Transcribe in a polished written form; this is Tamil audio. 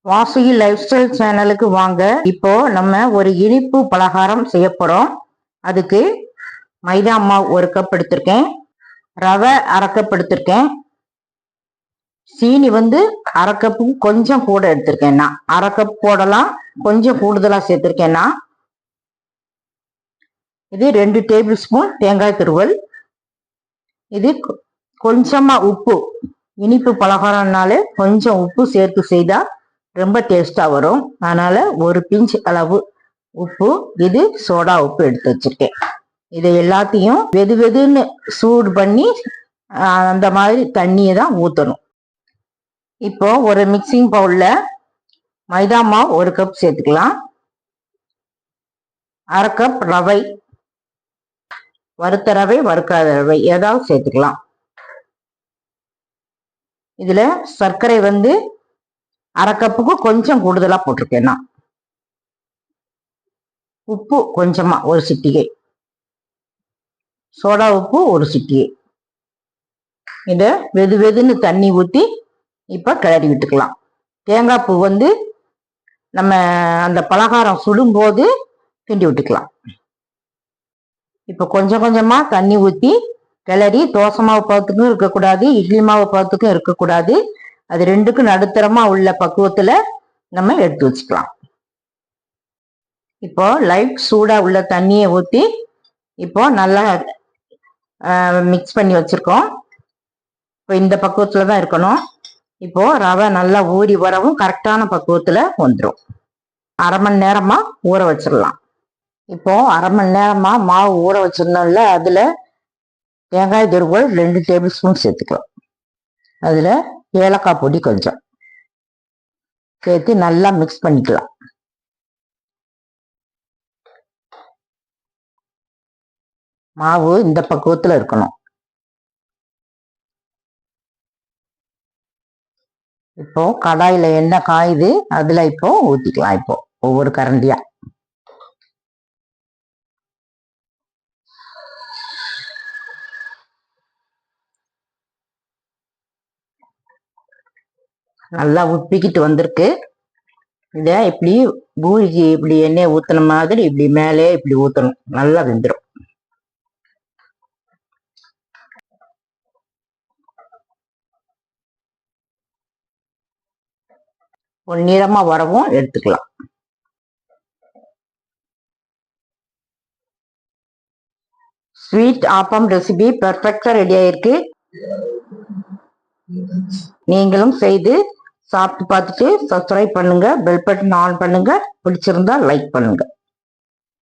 வாசுகி லைஃப் ஸ்டைல் சேனலுக்கு வாங்க. இப்போ நம்ம ஒரு இனிப்பு பலகாரம் செய்ய போறோம். அதுக்கு மைதா மாவு 1 கப் எடுத்திருக்கேன், ரவை 1/2 கப் எடுத்திருக்கேன், சீனி 1/2 கப்புக்கு கொஞ்சம் கூட எடுத்திருக்கேன். நான் 1/2 கப் போடலாம், கொஞ்சம் கூடுதலா சேர்த்திருக்கேன்னா. இது 2 டேபிள் ஸ்பூன் தேங்காய் துருவல், இது கொஞ்சமா உப்பு. இனிப்பு பலகாரம்னாலே கொஞ்சம் உப்பு சேர்த்து செய்தா ரொம்ப டேஸ்டா வரும். அதனால ஒரு பிஞ்ச் அளவு உப்பு, இது சோடா உப்பு எடுத்து வச்சிருக்கேன். இதை எல்லாத்தையும் வெது வெதுன்னு சூடு பண்ணி அந்த மாதிரி தண்ணியை தான் ஊற்றணும். இப்போ ஒரு மிக்சிங் பவுல்ல மைதா மாவு 1 கப் சேர்த்துக்கலாம், 1/2 கப் ரவை, வறுத்த ரவை வறுக்காத ரவை ஏதாவது சேர்த்துக்கலாம். இதுல சர்க்கரை 1/2 கப்புக்கு கொஞ்சம் கூடுதலா போட்டிருக்கேன் நான். உப்பு கொஞ்சமா 1 சிட்டிகை, சோடா உப்பு 1 சிட்டிகை. இத வெது வெதுன்னு தண்ணி ஊத்தி இப்ப கிளறி விட்டுக்கலாம். தேங்காய் பூ நம்ம அந்த பலகாரம் சுடும் போது கிண்டி விட்டுக்கலாம். இப்ப கொஞ்சம் கொஞ்சமா தண்ணி ஊத்தி கிளறி, தோசை மாவு பதத்துக்கும் இருக்கக்கூடாது, இட்லி மாவு பதத்துக்கும் இருக்கக்கூடாது, அது ரெண்டுக்கும் நடுத்தரமா உள்ள பக்குவத்துல நம்ம எடுத்து வச்சுக்கலாம். இப்போ லைட் சூடா உள்ள தண்ணியை ஊத்தி இப்போ நல்லா மிக்ஸ் பண்ணி வச்சிருக்கோம். இப்போ இந்த பக்குவத்துல தான் இருக்கணும். இப்போ ரவை நல்லா ஊறி வரவும் கரெக்டான பக்குவத்துல வந்துடும். 1/2 மணி நேரமா ஊற வச்சிடலாம். இப்போ 1/2 மணி நேரமா மாவு ஊற வச்சிருந்தோம்ல, அதுல தேங்காய் துருவல் 2 டேபிள் ஸ்பூன் சேர்த்துக்கலாம். அதுல ஏலக்காய் பொடி கொஞ்சம் சேர்த்து நல்லா மிக்ஸ் பண்ணிக்கலாம். மாவு இந்த பக்குவத்துல இருக்கணும். இப்போ கடாயில எண்ணெய் காயுது, அதுல இப்போ ஊத்திக்கலாம். இப்போ ஒவ்வொரு கரண்டியா நல்லா உப்பிக்கிட்டு வந்திருக்கு. இத இப்படி பூரிக்கு இப்படி எண்ணெய் ஊத்துன மாதிரி இப்படி மேலே இப்படி ஊத்தணும், நல்லா வெந்துடும். பொன்னிறமா வரவும் எடுத்துக்கலாம். ஸ்வீட் ஆப்பம் ரெசிபி பெர்ஃபெக்டா ரெடி ஆயிருக்கு. நீங்களும் செய்து சாப்பிட்டு பார்த்துட்டு சப்ஸ்கிரைப் பண்ணுங்க, பெல் பட்டன் ஆன் பண்ணுங்க, பிடிச்சிருந்தா லைக் பண்ணுங்க.